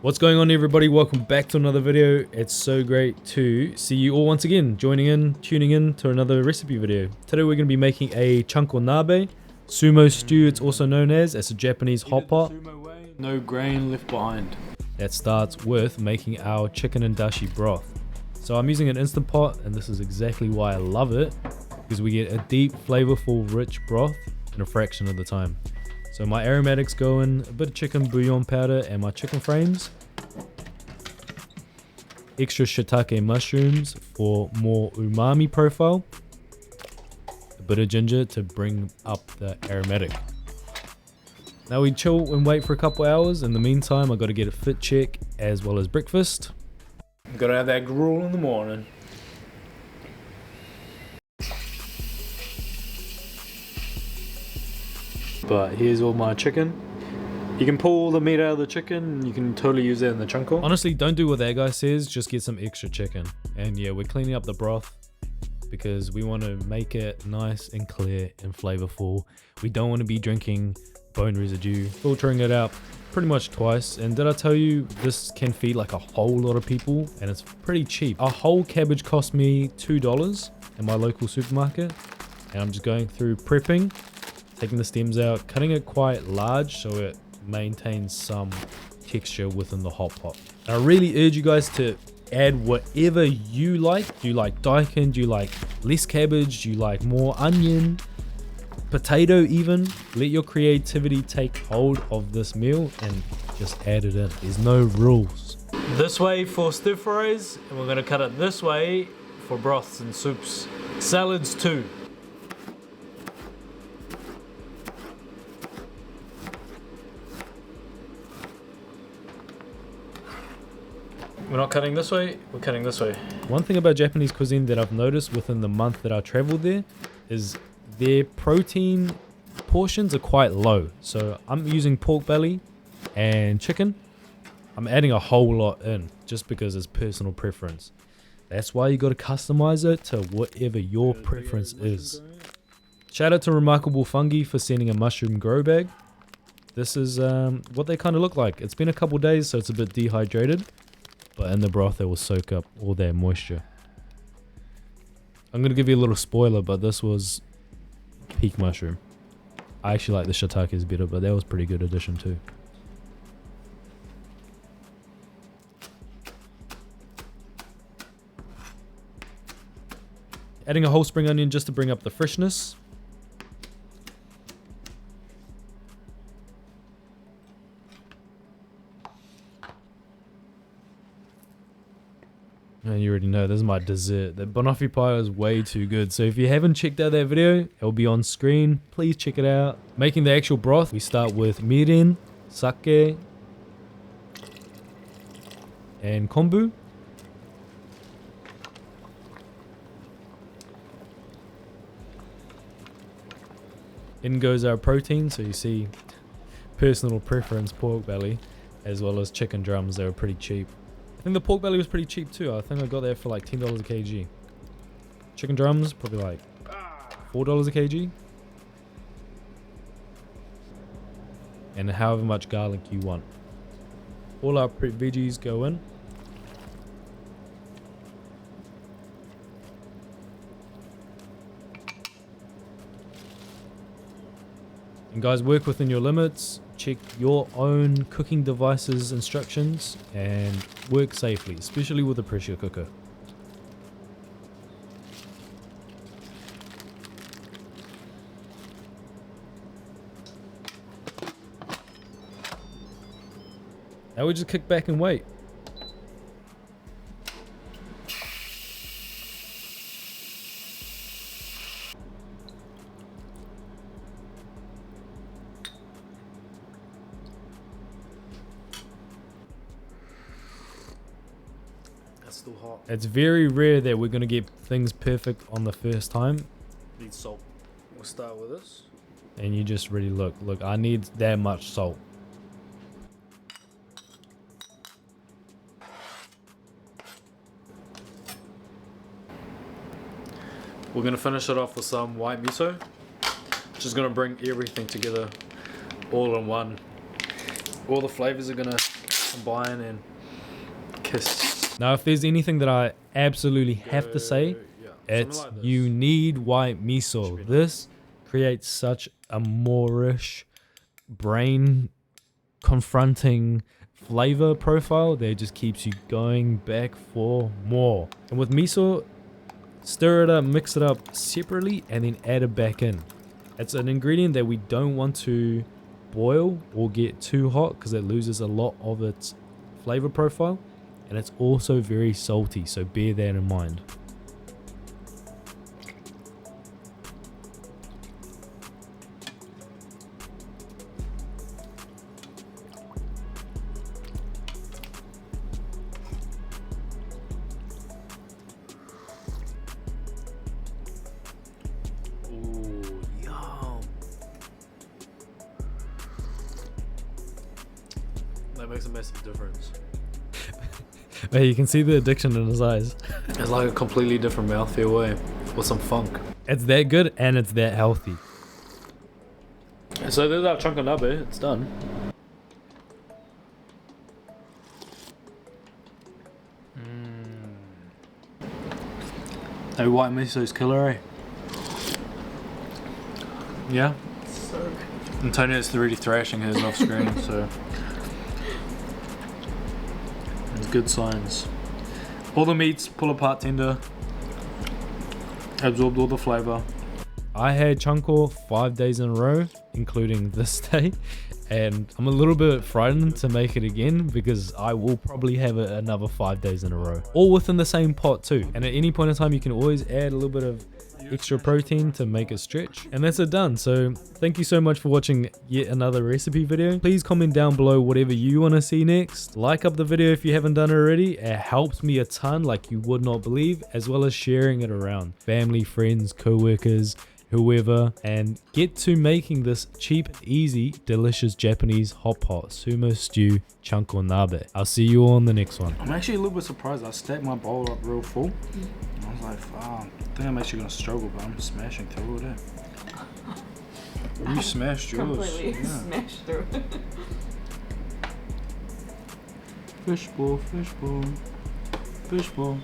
What's going on, everybody? Welcome back to another video. It's so great to see you all once again tuning in to another recipe video. Today we're going to be making a Chanko Nabe sumo stew. It's also known as a Japanese hot pot. No grain left behind. That starts with making our chicken and dashi broth. So I'm using an instant pot, and this is exactly why I love it, because we get a deep, flavorful, rich broth in a fraction of the time. So my aromatics go in, a bit of chicken bouillon powder and my chicken frames. Extra shiitake mushrooms for more umami profile. A bit of ginger to bring up the aromatic. Now we chill and wait for a couple hours. In the meantime, I got to get a fit check as well as breakfast. Gotta have that gruel in the morning. But here's all my chicken. You can pull the meat out of the chicken. You can totally use that in the chanko. Honestly, don't do what that guy says. Just get some extra chicken. And yeah, we're cleaning up the broth because we want to make it nice and clear and flavorful. We don't want to be drinking bone residue. Filtering it out pretty much twice. And did I tell you this can feed like a whole lot of people, and it's pretty cheap. A whole cabbage cost me $2 in my local supermarket, and I'm just going through prepping, taking the stems out, cutting it quite large so it maintains some texture within the hot pot. And I really urge you guys to add whatever you like. Do you like daikon? Do you like less cabbage? Do you like more onion? Potato even? Let your creativity take hold of this meal and just add it in. There's no rules. This way for stir fries, and we're gonna cut it this way for broths and soups. Salads too. We're not cutting this way, we're cutting this way. One thing about Japanese cuisine that I've noticed within the month that I traveled there is their protein portions are quite low. So I'm using pork belly and chicken. I'm adding a whole lot in just because it's personal preference. That's why you got to customize it to whatever your preference is. Shout out to Remarkable Fungi for sending a mushroom grow bag. This is what they kind of look like. It's been a couple days, so it's a bit dehydrated, but in the broth it will soak up all that moisture. I'm going to give you a little spoiler, but this was peak mushroom. I actually like the shiitakes better, but that was pretty good addition too. Adding a whole spring onion just to bring up the freshness. And you already know, this is my dessert. The banoffee pie is way too good. So if you haven't checked out that video, it'll be on screen. Please check it out. Making the actual broth, we start with mirin, sake, and kombu. In goes our protein. So you see personal preference pork belly as well as chicken drums. They were pretty cheap. I think the pork belly was pretty cheap too. I think I got that for like $10 a kg. Chicken drums, probably like $4 a kg. And however much garlic you want. All our prep veggies go in. And guys, work within your limits. Check your own cooking devices instructions and work safely, especially with a pressure cooker. Now we just kick back and wait. Still hot. It's very rare that we're going to get things perfect on the first time. Need salt. We'll start with this. And you just really look, I need that much salt. We're going to finish it off with some white miso. Just going to bring everything together all in one. All the flavors are going to combine and kiss. Now, if there's anything that I absolutely have to say, it's like this. you need white miso. This creates such a moreish, brain confronting flavor profile that just keeps you going back for more. And with miso, stir it up, mix it up separately, and then add it back in. It's an ingredient that we don't want to boil or get too hot because it loses a lot of its flavor profile, and it's also very salty, so bear that in mind. Ooh, yum. That makes a massive difference. Hey, you can see the addiction in his eyes. It's like a completely different mouthfeel way with some funk. It's that good and it's that healthy. So there's our Chanko Nabe. It's done. Hey, white miso's killer, eh? Yeah? So good. Antonio's already thrashing his off screen, so it's good signs. All the meats pull apart tender, absorbed all the flavor. I had Chanko 5 days in a row, including this day, and I'm a little bit frightened to make it again because I will probably have it another 5 days in a row, all within the same pot too. And at any point in time, you can always add a little bit of extra protein to make it stretch, and that's it done. So thank you so much for watching yet another recipe video. Please comment down below whatever you want to see next. Like up the video if you haven't done it already. It helps me a ton like you would not believe, as well as sharing it around family, friends, co-workers, whoever, and get to making this cheap, easy, delicious Japanese hot pot sumo stew Chanko Nabe. I'll see you all on the next one. I'm actually a little bit surprised. I stacked my bowl up real full. I was like, I think I'm actually gonna struggle, but I'm smashing through it. You smashed yours. Completely smashed through it. Fishbowl, fishbowl, fishbowl.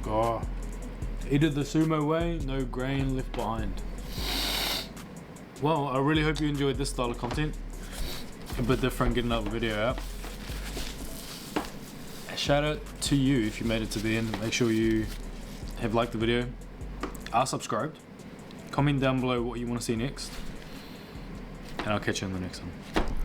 God. Eat it the sumo way, no grain left behind. Well, I really hope you enjoyed this style of content. A bit different, getting another video out. A shout out to you if you made it to the end. Make sure you have liked the video, are subscribed, comment down below what you want to see next, and I'll catch you in the next one.